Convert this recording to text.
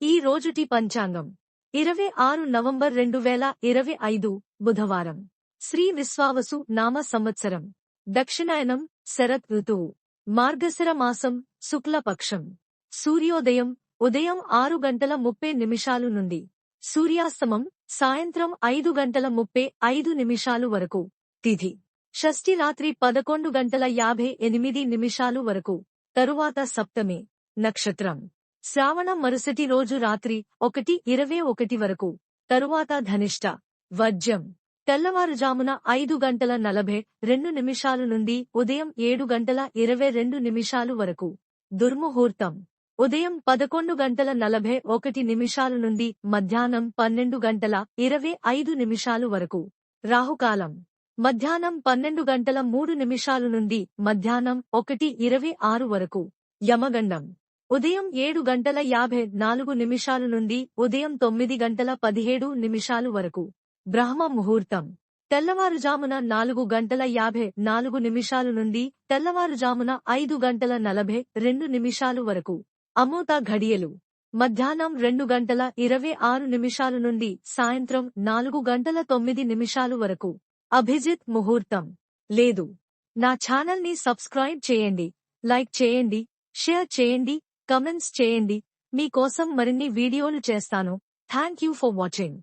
ఈ రోజుటి పంచాంగం 26 నవంబర్ 2025 బుధవారం. శ్రీ విశ్వావసు నామ సంవత్సరం. దక్షిణాయనం శరత్ ఋతువు. మార్గశిర మాసం శుక్లపక్షం. సూర్యోదయం ఉదయం 6:30 నుండి. సూర్యాస్తమం సాయంత్రం 5:35 వరకు. తిథి షష్ఠి రాత్రి 11:58 వరకు. తరువాత సప్తమి. నక్షత్రం శ్రావణ మరుసటి రోజు రాత్రి 1:21 వరకు. తరువాత ధనిష్ట. వర్జ్యం తెల్లవారుజామున 5:42 నుండి ఉదయం 7:22 వరకు. దుర్ముహూర్తం ఉదయం 11:41 నుండి మధ్యాహ్నం 12:25 వరకు. రాహుకాలం మధ్యాహ్నం 12:03 నుండి మధ్యాహ్నం 1:26 వరకు. యమగండం ఉదయం 7:54 నుండి ఉదయం 9:17 వరకు. బ్రహ్మ ముహూర్తం తెల్లవారుజామున 4:54 నుండి తెల్లవారుజామున 5:42 వరకు. అమృత ఘడియలు మధ్యాహ్నం 2:26 నుండి సాయంత్రం 4:09 వరకు. అభిజిత్ ముహూర్తం లేదు. నా ఛానల్ని సబ్స్క్రైబ్ చేయండి, లైక్ చేయండి, షేర్ చేయండి, కమెంట్స్ చేయండి. మీకోసం మరిన్ని వీడియోలు చేస్తాను. Thank you for watching.